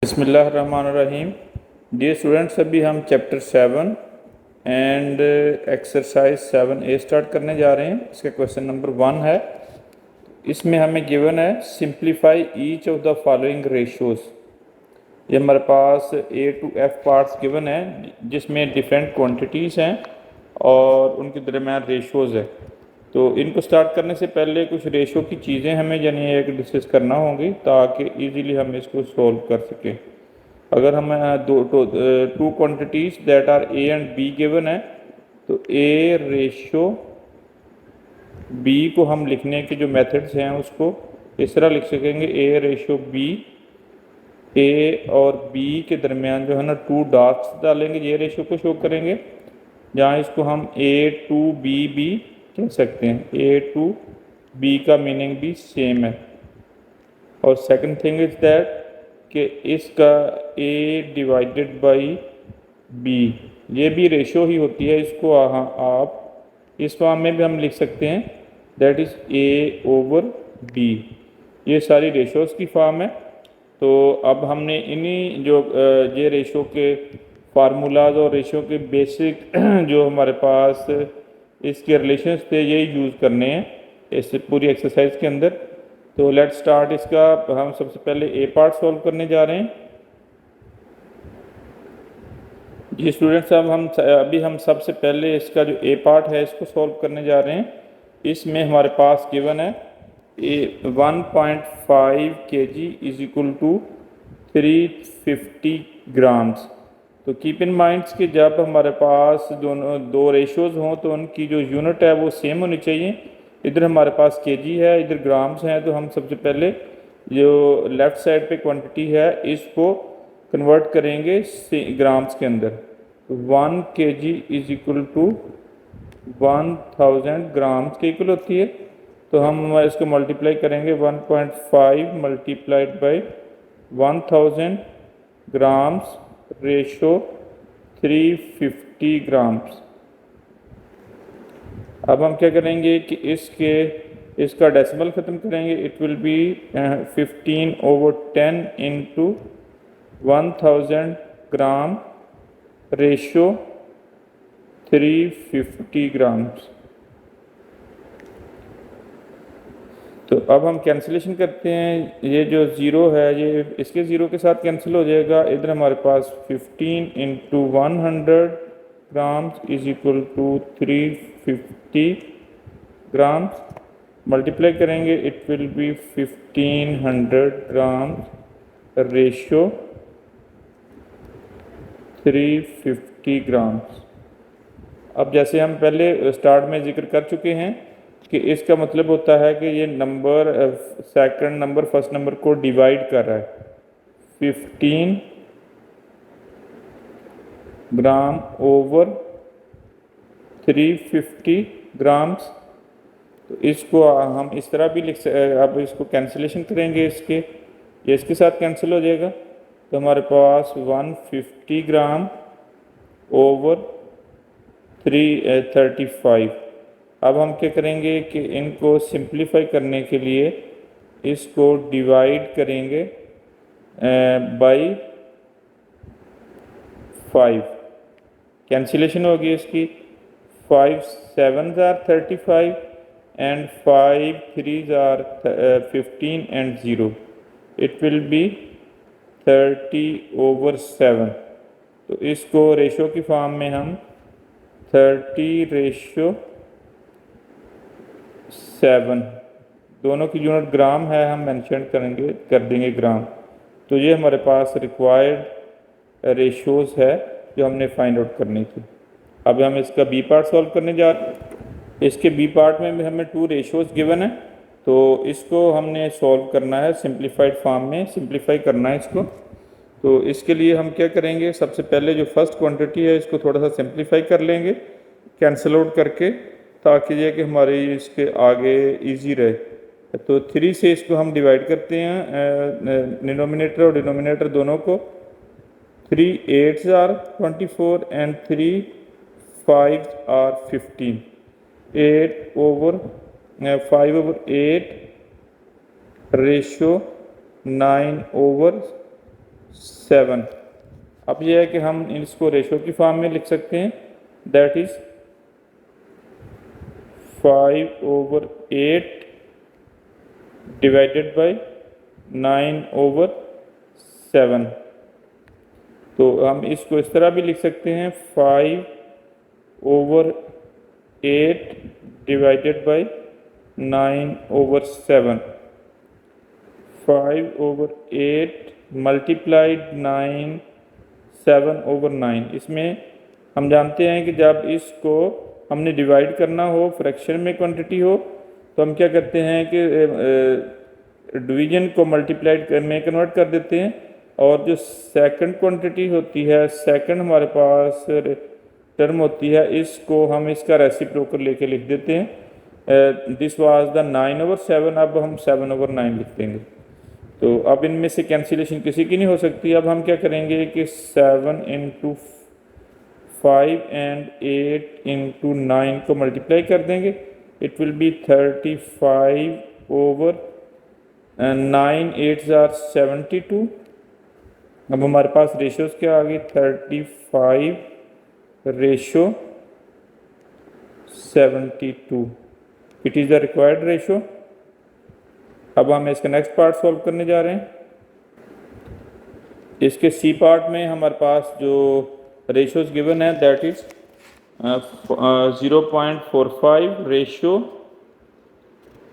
बिस्मिल्लाहिर्रहमानिर्रहीम। Dear students, अभी हम chapter 7 and exercise 7A start करने जा रहे हैं। इसका क्वेश्चन नंबर 1 है। इसमें हमें गिवन है simplify each of the following ratios. ये हमारे पास A to F parts given है जिसमें डिफरेंट क्वांटिटीज़ हैं और उनके दरमियान रेशियोज है। तो इनको स्टार्ट करने से पहले कुछ रेशो की चीज़ें हमें यानी एक डिस्कस करना होंगी ताकि इजीली हम इसको सॉल्व कर सकें। अगर हमें two quantities that are A and B given है तो A रेशो B को हम लिखने के जो मेथड्स हैं उसको इस तरह लिख सकेंगे। A रेशो B, A और B के दरमियान जो है ना 2 डॉट्स डालेंगे, ये रेशो को शो करेंगे। जहाँ इसको हम A to B भी कह सकते हैं। A to B का मीनिंग भी सेम है। और सेकंड थिंग इज दैट कि इसका A डिवाइडेड बाई B ये भी रेशो ही होती है। इसको आप इस फॉर्म में भी हम लिख सकते हैं, that is A over B। ये सारी रेशोज़ की फॉर्म है। तो अब हमने इन्हीं जो ये रेशो के फार्मूलाज और रेशो के बेसिक जो हमारे पास इसके रिलेशंस थे ये यूज़ करने हैं इस पूरी एक्सरसाइज के अंदर। तो लेट्स स्टार्ट। इसका हम सबसे पहले ए पार्ट सॉल्व करने जा रहे हैं। जी स्टूडेंट्स, अब हम सबसे पहले इसका जो ए पार्ट है इसको सॉल्व करने जा रहे हैं। इसमें हमारे पास गिवन है 1.5 kg is equal to 350 grams. तो कीप इन माइंड्स कि जब हमारे पास दो रेशोज़ हों तो उनकी जो यूनिट है वो सेम होनी चाहिए। इधर हमारे पास केजी है, इधर ग्राम्स हैं। तो हम सबसे पहले जो लेफ़्ट साइड पे क्वांटिटी है इसको कन्वर्ट करेंगे ग्राम्स के अंदर। 1 kg is equal to 1000 grams के इक्वल होती है। तो हम इसको मल्टीप्लाई करेंगे 1.5 multiplied by 1000 grams ratio 350 grams. अब हम क्या करेंगे कि इसका डेसिमल ख़त्म करेंगे। It will be 15/10 into 1000 gram ratio 350 grams. तो अब हम कैंसिलेशन करते हैं। ये जो ज़ीरो है ये इसके ज़ीरो के साथ कैंसिल हो जाएगा। इधर हमारे पास 15 into 100 grams is equal to 350 grams. Multiply करेंगे, it will be 1500 grams ratio 350 grams. अब जैसे हम पहले स्टार्ट में जिक्र कर चुके हैं कि इसका मतलब होता है कि ये number second number first number को डिवाइड कर रहा है। 15 ग्राम ओवर 350 ग्राम्स। तो इसको हम इस तरह भी अब इसको कैंसिलेशन करेंगे, ये इसके साथ कैंसिल हो जाएगा। तो हमारे पास 150 ग्राम ओवर 335। अब हम क्या करेंगे कि इनको सिंप्लीफाई करने के लिए इसको डिवाइड करेंगे बाई 5। कैंसिलेशन होगी इसकी। 5 7s are 35 and 5 3s are 15 and 0। It will B 30/7। तो इसको रेशो की फॉर्म में हम 30/7 दोनों की यूनिट ग्राम है, हम मेंशन कर देंगे ग्राम। तो ये हमारे पास रिक्वायर्ड रेशोज़ है जो हमने फाइंड आउट करनी थी। अब हम इसका बी पार्ट सॉल्व करने जा रहे हैं। इसके बी पार्ट में भी हमें 2 रेशोज़ गिवन है। तो इसको हमने सॉल्व करना है सिंप्लीफाइड फॉर्म में, सिंप्लीफाई करना है इसको। तो इसके लिए हम क्या करेंगे, सबसे पहले जो फर्स्ट क्वांटिटी है इसको थोड़ा सा सिंप्लीफाई कर लेंगे कैंसिल आउट करके, ताकि ये कि हमारे इसके आगे इजी रहे। तो 3 से इसको हम डिवाइड करते हैं डिनोमिनेटर और डिनोमिनेटर दोनों को। 3 8s are 24 and 3 5s are 15। 5/8 ratio 9/15। 7। अब यह है कि हम इसको रेशो की फॉर्म में लिख सकते हैं, दैट इज़ 5/8 डिवाइडेड बाय 9/7। तो हम इसको इस तरह भी लिख सकते हैं 5/8 डिवाइडेड बाय 9/7। 5/8 मल्टीप्लाइड 9 7/9। इसमें हम जानते हैं कि जब इसको हमने डिवाइड करना हो, फ्रैक्शन में क्वांटिटी हो, तो हम क्या करते हैं कि डिवीजन को मल्टीप्लाइड में कन्वर्ट कर देते हैं, और जो सेकंड क्वांटिटी होती है, सेकंड हमारे पास टर्म होती है, इसको हम इसका रेसिप्रोकल लेके लिख देते हैं। दिस वाज द 9/7, अब हम 7/9 लिख देंगे। तो अब इनमें से कैंसिलेशन किसी की नहीं हो सकती। अब हम क्या करेंगे कि 7 × 5 एंड 8 × 9 को मल्टीप्लाई कर देंगे, it will B 35/9 8s are 72। अब हमारे पास रेशोज क्या आ गई, 35/72। It is the required ratio. अब हम इसका नेक्स्ट पार्ट सॉल्व करने जा रहे हैं। इसके सी पार्ट में हमारे पास जो रेशोज गिवन है, दैट इज 0.45 रेशो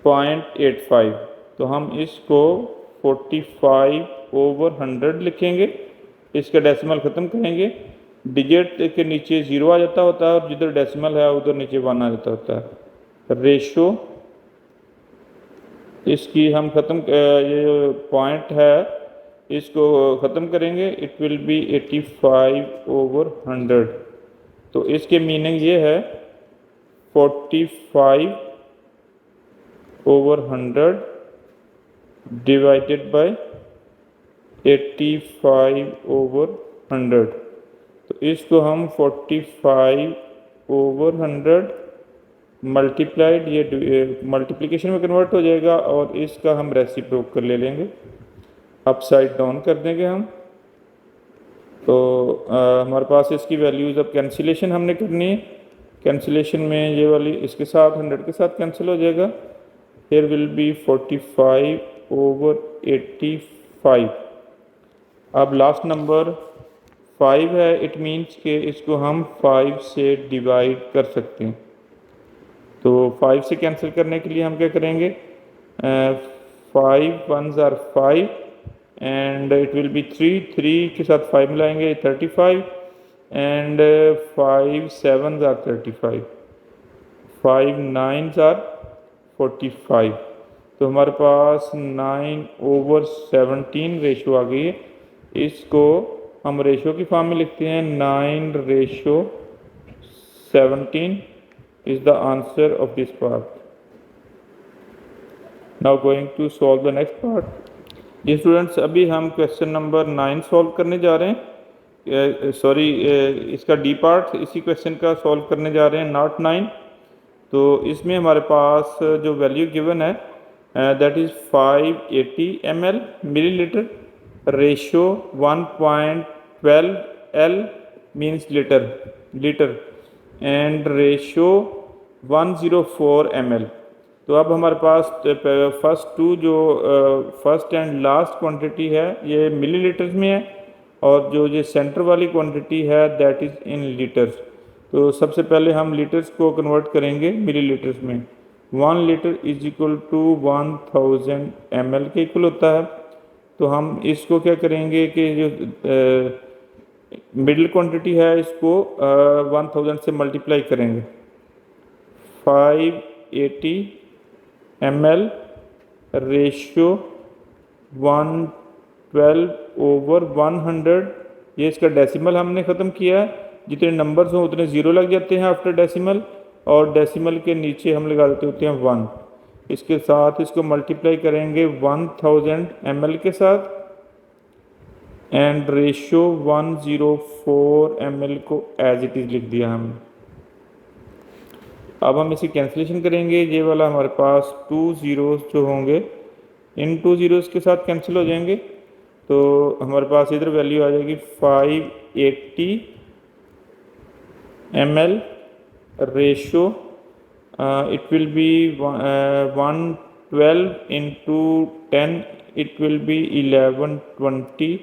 0.85। तो हम इसको 45/100 लिखेंगे। इसका डेसिमल ख़त्म करेंगे, डिजिट के नीचे 0 आ जाता होता है, और जिधर डेसिमल है उधर नीचे 1 आ जाता होता है। रेशो इसकी हम ख़त्म, ये जो पॉइंट है इसको ख़त्म करेंगे, इट विल बी 85/100। तो इसके मीनिंग ये है 45/100 डिवाइडेड बाय 85/100। तो इसको हम 45/100 मल्टीप्लाइड, ये मल्टीप्लिकेशन में कन्वर्ट हो जाएगा, और इसका हम रेसिप्रोकल ले लेंगे, अपसाइड डाउन कर देंगे हम। तो हमारे पास इसकी वैल्यूज़, अब कैंसिलेशन हमने करनी है। कैंसिलेशन में ये वाली इसके साथ 100 के साथ कैंसिल हो जाएगा। Here will be 45/85। अब लास्ट नंबर 5 है, इट मीन्स के इसको हम 5 से डिवाइड कर सकते हैं। तो 5 से कैंसिल करने के लिए हम क्या करेंगे, 5 1s are 5 and it will be 3 के साथ 5 मिलाएंगे 35, and 5 7s are 35, 5 9s are 45। तो हमारे पास 9/17 रेशो आ गई है। इसको हम रेशो की फॉर्म में लिखते हैं, 9/17 is the answer of this part. Now going to solve the next part. जी स्टूडेंट्स, अभी हम क्वेश्चन नंबर 9 सॉल्व करने जा रहे हैं। इसका डी पार्ट इसी क्वेश्चन का सॉल्व करने जा रहे हैं, नॉट 9। तो इसमें हमारे पास जो वैल्यू गिवन है, that is 580 ml millilitre, ratio 1.12 L means litre, and ratio 104 ml। तो अब हमारे पास फर्स्ट एंड लास्ट क्वांटिटी है ये मिलीलीटर्स में है, और जो ये सेंटर वाली क्वांटिटी है दैट इज़ इन लीटर्स। तो सबसे पहले हम लीटर्स को कन्वर्ट करेंगे मिलीलीटर्स में। 1 litre is equal to 1000 ml के इक्वल होता है। तो हम इसको क्या करेंगे कि जो मिडिल क्वांटिटी है इसको 1000 से मल्टीप्लाई करेंगे। 580 ml रेशियो 112/100। ये इसका डेसिमल हमने ख़त्म किया है, जितने नंबर्स हों उतने ज़ीरो लग जाते हैं आफ्टर डेसिमल, और डेसिमल के नीचे हम लगा देते होते हैं 1। इसके साथ इसको मल्टीप्लाई करेंगे 1000 ml के साथ, एंड रेशियो 104 ml को एज इट इज़ लिख दिया हमने। अब हम इसी कैंसिलेशन करेंगे, ये वाला हमारे पास 2 zeros जो होंगे इन 2 zeros के साथ कैंसिल हो जाएंगे। तो हमारे पास इधर वैल्यू आ जाएगी 580 ml ratio, it will be 112 into 10, it will be 1120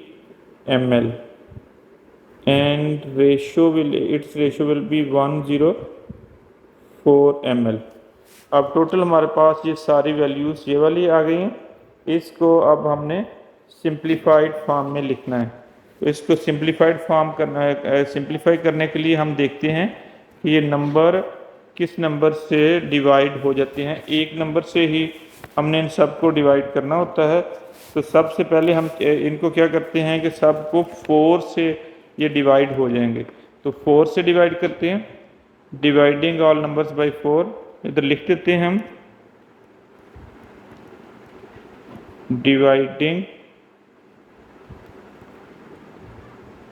ml, and its ratio will be 104 ml। अब टोटल हमारे पास ये सारी वैल्यूज़ ये वाली आ गई हैं। इसको अब हमने सिंप्लीफाइड फॉर्म में लिखना है। तो इसको सिंप्लीफाइड फॉर्म करना है। सिंप्लीफाई करने के लिए हम देखते हैं कि ये नंबर किस नंबर से डिवाइड हो जाते हैं। एक नंबर से ही हमने इन सब को डिवाइड करना होता है। तो सबसे पहले हम इनको क्या करते हैं कि सबको 4 से ये डिवाइड हो जाएंगे। तो 4 से डिवाइड करते हैं, डिवाइडिंग ऑल नंबर्स बाय 4। इधर लिख देते हैं हम dividing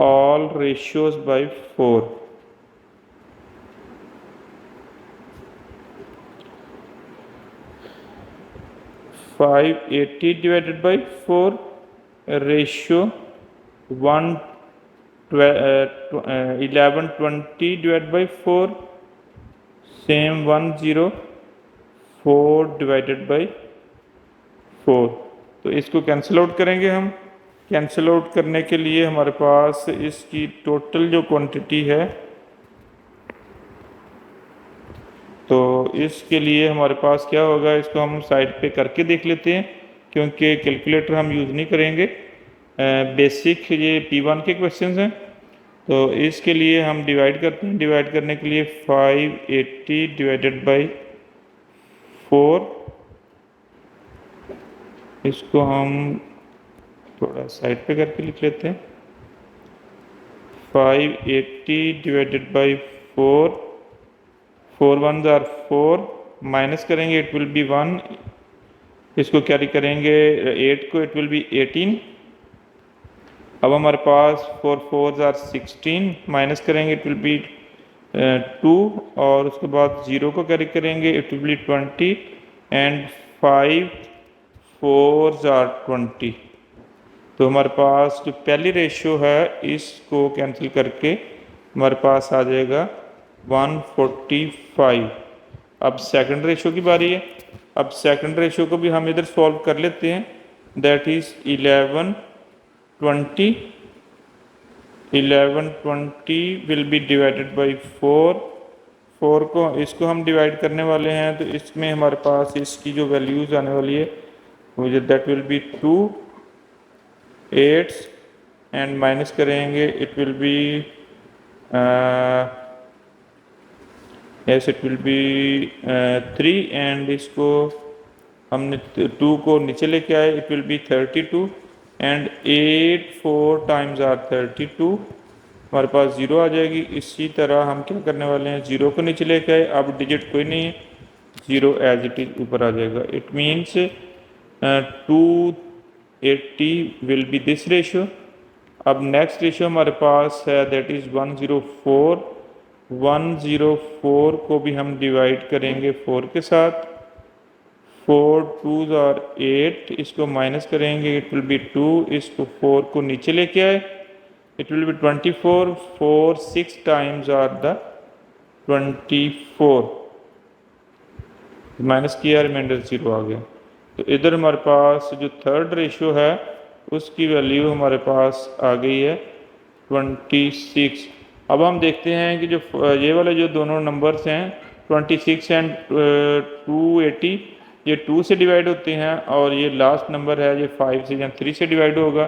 all ratios by 4। Five 80 divided by 4 ratio 1120 divide by 4 same 104 divided by 4। तो इसको कैंसिल आउट करेंगे हम। कैंसिल आउट करने के लिए हमारे पास इसकी टोटल जो क्वांटिटी है, तो इसके लिए हमारे पास क्या होगा, इसको हम साइड पे करके देख लेते हैं क्योंकि कैलकुलेटर हम यूज़ नहीं करेंगे। बेसिक ये P1 के क्वेश्चंस हैं। तो इसके लिए हम डिवाइड करते हैं। डिवाइड करने के लिए 580 डिवाइडेड बाई 4, इसको हम थोड़ा साइड पे करके लिख लेते हैं। 580 divided by 4, 4 1s are 4, minus करेंगे इट विल बी 1, इसको कैरी करेंगे 8 को, इट विल बी 18। अब हमारे पास 4 4s are 16, माइनस करेंगे इट विल बी 2, और उसके बाद 0 को कैरी करेंगे it will B 20, and 5 4s are 20। तो हमारे पास जो पहली रेशियो है इसको कैंसिल करके हमारे पास आ जाएगा 145। अब सेकंड रेशियो की बारी है। अब सेकंड रेशियो को भी हम इधर सॉल्व कर लेते हैं। That is 1120 will be divided by 4 को इसको हम डिवाइड करने वाले हैं। तो इसमें हमारे पास इसकी जो वैल्यूज आने वाली है मुझे that will be 2 8 and minus करेंगे it will be it will be 3, and इसको हमने 2 को नीचे लेके आए it will be 32, and 8 4 times are 32, हमारे पास 0 आ जाएगी। इसी तरह हम क्या करने वाले हैं, 0 को नीचे लेके आए, अब डिजिट कोई नहीं है, 0 एज इट इज ऊपर आ जाएगा। It means 280 will be this ratio. अब नेक्स्ट रेशियो हमारे पास है दैट इज 104। 104 को भी हम डिवाइड करेंगे 4 के साथ। 4 2s are 8, इसको माइनस करेंगे इट विल बी 2, इसको 4 को नीचे लेके आए it will be 24, 4 6 times are the 24, minus किया रिमाइंडर 0 आ गया। तो इधर हमारे पास जो थर्ड रेशियो है उसकी वैल्यू हमारे पास आ गई है 26। अब हम देखते हैं कि जो ये वाले जो दोनों नंबर्स हैं 26 एंड 280, ये 2 से डिवाइड होते हैं, और ये लास्ट नंबर है ये 5 से या 3 से डिवाइड होगा।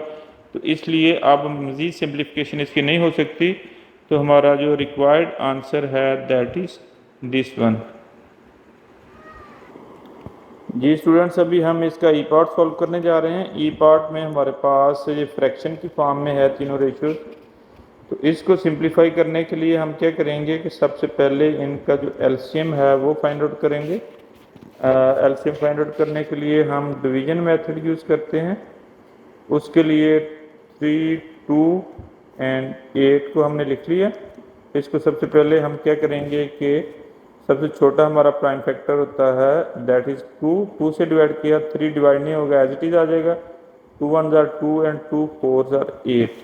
तो इसलिए अब मज़ीद सिंप्लीफिकेशन इसकी नहीं हो सकती। तो हमारा जो रिक्वायर्ड आंसर है दैट इज़ दिस वन। जी स्टूडेंट्स, अभी हम इसका ई पार्ट सॉल्व करने जा रहे हैं। ई पार्ट में हमारे पास ये फ्रैक्शन की फॉर्म में है तीनों रेशियोज। तो इसको सिंप्लीफाई करने के लिए हम क्या करेंगे कि सबसे पहले इनका जो एलसीएम है वो फाइंड आउट करेंगे। एलसीएम फाइंड आउट करने के लिए हम डिवीजन मेथड यूज़ करते हैं। उसके लिए 3 2 एंड 8 को हमने लिख लिया। इसको सबसे पहले हम क्या करेंगे कि सबसे छोटा हमारा प्राइम फैक्टर होता है दैट इज़ 2 से डिवाइड किया, 3 डिवाइड नहीं होगा एज इट इज़ आ जाएगा। 2 1s are 2 and 2 4s are 8।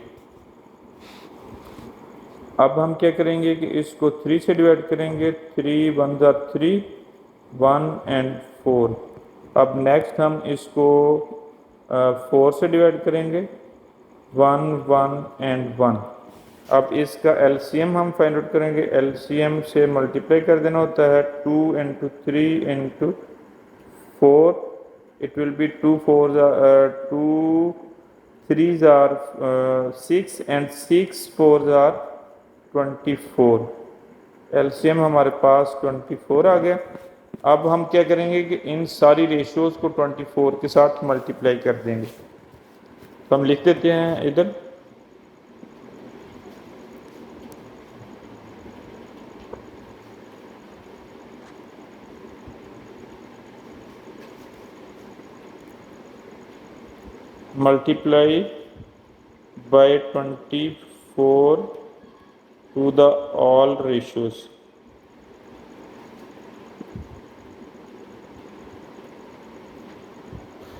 अब हम क्या करेंगे कि इसको 3 से डिवाइड करेंगे। 3 1s are 3, 1 and 4। अब नेक्स्ट हम इसको 4 से डिवाइड करेंगे। 1 1 and 1। अब इसका एलसीएम हम फाइंड आउट करेंगे। एलसीएम से मल्टीप्लाई कर देना होता है। 2 into 3 into 4, it will be 2 4s are 2 3s are 6 and 6 4s are 24। LCM हमारे पास 24 आ गया। अब हम क्या करेंगे कि इन सारी रेशियोज को 24 के साथ मल्टीप्लाई कर देंगे। तो हम लिख देते हैं इधर multiply by 24 to the all ratios।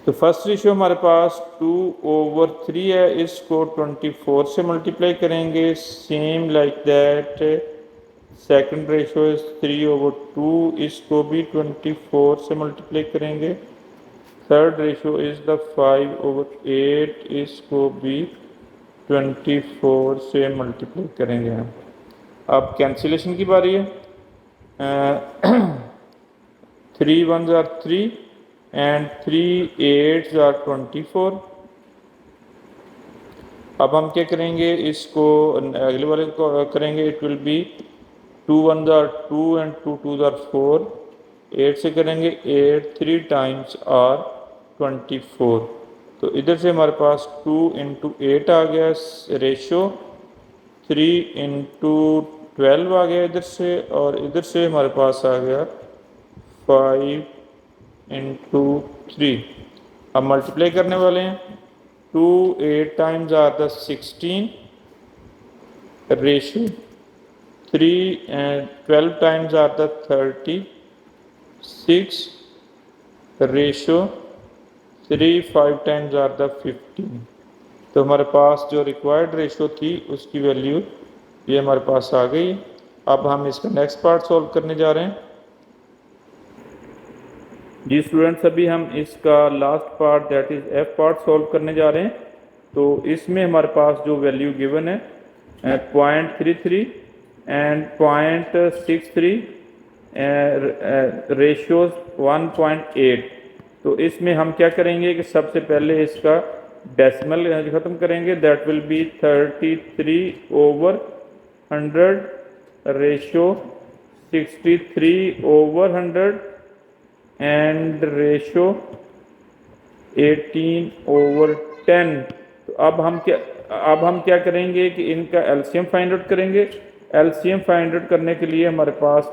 तो फर्स्ट रेशियो हमारे पास 2/3 है, इसको 24 से मल्टीप्लाई करेंगे। Same like that second ratio is 3/2, इसको भी 24 से मल्टीप्लाई करेंगे। थर्ड रेशियो इज द 5/8, इसको भी 24 से मल्टीप्लाई करेंगे हम। अब कैंसिलेशन की बारी है। 3 1s are 3 and 3 8s are 24। अब हम क्या करेंगे, इसको अगले वाले को करेंगे। It will be 2 1s are 2 and 2 2s are 4। 8 से करेंगे 8 3 times are 24। तो इधर से हमारे पास 2 into 8 आ गया रेशियो। 3 into 12 आ गया इधर से, और इधर से हमारे पास आ गया 5 into 3। अब मल्टीप्लाई करने वाले हैं। 2 8 times are the 16 ratio. 3 and 12 times are the 36 ratio. 3 5 times are the 15। तो हमारे पास जो रिक्वायर्ड रेशियो थी उसकी वैल्यू ये हमारे पास आ गई। अब हम इसका नेक्स्ट पार्ट सॉल्व करने जा रहे हैं। जी स्टूडेंट्स, अभी हम इसका last part that is F part solve करने जा रहे हैं। तो इसमें हमारे पास जो वैल्यू गिवन है 0.33 एंड 0.63 रेशियोज 1.8। तो इसमें हम क्या करेंगे कि सबसे पहले इसका डेसिमल खत्म करेंगे। That will B 33/100 ratio 63/100 and ratio 18/10। तो अब हम क्या करेंगे कि इनका एलसीएम फाइंड आउट करेंगे। एलसीएम फाइंड आउट करने के लिए हमारे पास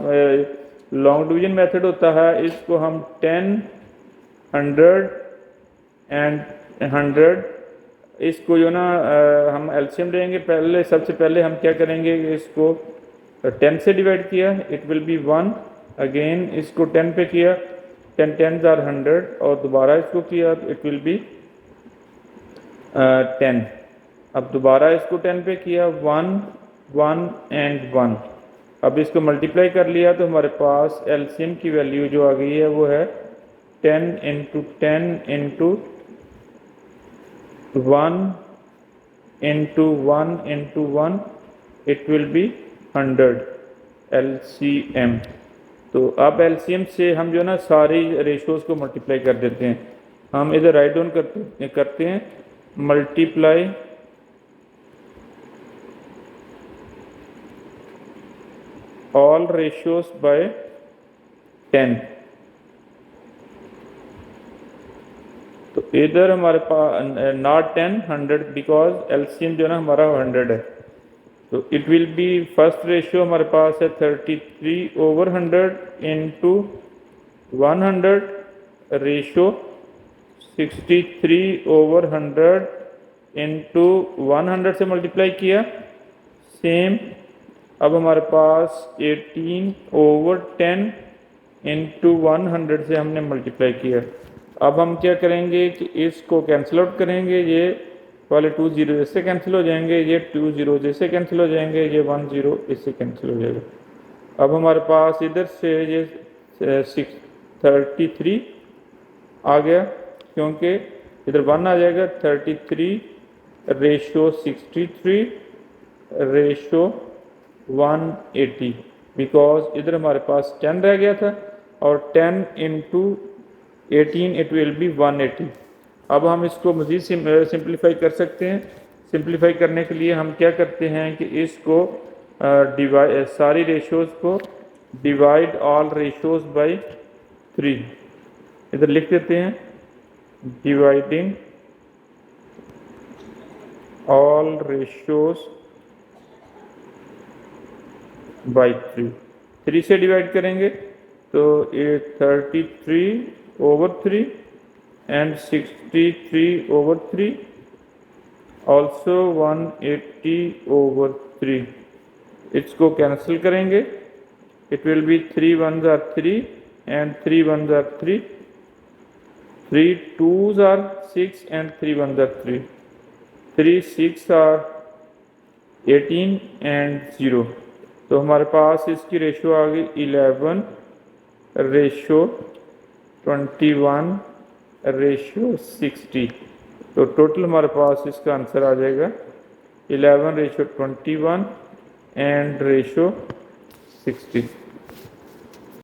लॉन्ग डिवीजन मेथड होता है। इसको हम 10 100 एंड 100 इसको जो ना हम एलसीएम लेंगे। सबसे पहले हम क्या करेंगे, इसको 10 से डिवाइड किया, इट विल बी 1। अगेन इसको 10 पे किया, 10 10s are 100, और दोबारा इसको किया तो इट विल बी 10। अब दोबारा इसको 10 पे किया, 1 1 and 1। अब इसको मल्टीप्लाई कर लिया तो हमारे पास एलसीएम की वैल्यू जो आ गई है वो है 10 into 10 into 1 into 1 into 1, it will be 100 LCM। तो अब एलसीएम से हम जो ना सारी रेशियोज को मल्टीप्लाई कर देते हैं। हम इधर राइट डाउन करते हैं मल्टीप्लाई ऑल रेशियोज बाय 10। तो इधर हमारे पास नॉट 10 100 बिकॉज एलसीएम जो ना हमारा 100 है। तो it will B first ratio हमारे पास है 33/100 इंटू 100 रेशियो 63/100 इंटू 100 से मल्टीप्लाई किया। सेम अब हमारे पास 18/10 इंटू 100 से हमने मल्टीप्लाई किया। अब हम क्या करेंगे कि इसको कैंसिल आउट करेंगे, ये वाले 2 0 इससे कैंसिल हो जाएंगे, ये 2 0 जैसे कैंसिल हो जाएंगे, ये 1 0 इससे कैंसिल हो जाएगा। अब हमारे पास इधर से ये 633 आ गया, क्योंकि इधर 1 आ जाएगा। 33 रेशो 63 रेशो 180, बिकॉज इधर हमारे पास 10 रह गया था और 10 इंटू 18 इट विल बी 180। अब हम इसको मज़ीद सिंप्लीफाई कर सकते हैं। सिंप्लीफाई करने के लिए हम क्या करते हैं कि इसको डिवाइड, सारी रेशोज़ को डिवाइड ऑल रेशोज़ बाय 3 इधर लिख देते हैं, डिवाइडिंग ऑल रेशोज़ बाय 3 से डिवाइड करेंगे तो ये 33/3 and 63/3, also 180/3। इसको कैंसिल करेंगे, it will be 3 1s are 3 and 3 1s are 3, 3 2s are 6 and 3 1s are 3, 3 6 are 18 and 0। तो हमारे पास इसकी रेशो आ गई 11 रेशो 21 रेशो 60। तो टोटल हमारे पास इसका आंसर आ जाएगा 11 रेशो 21 एंड रेशो 60।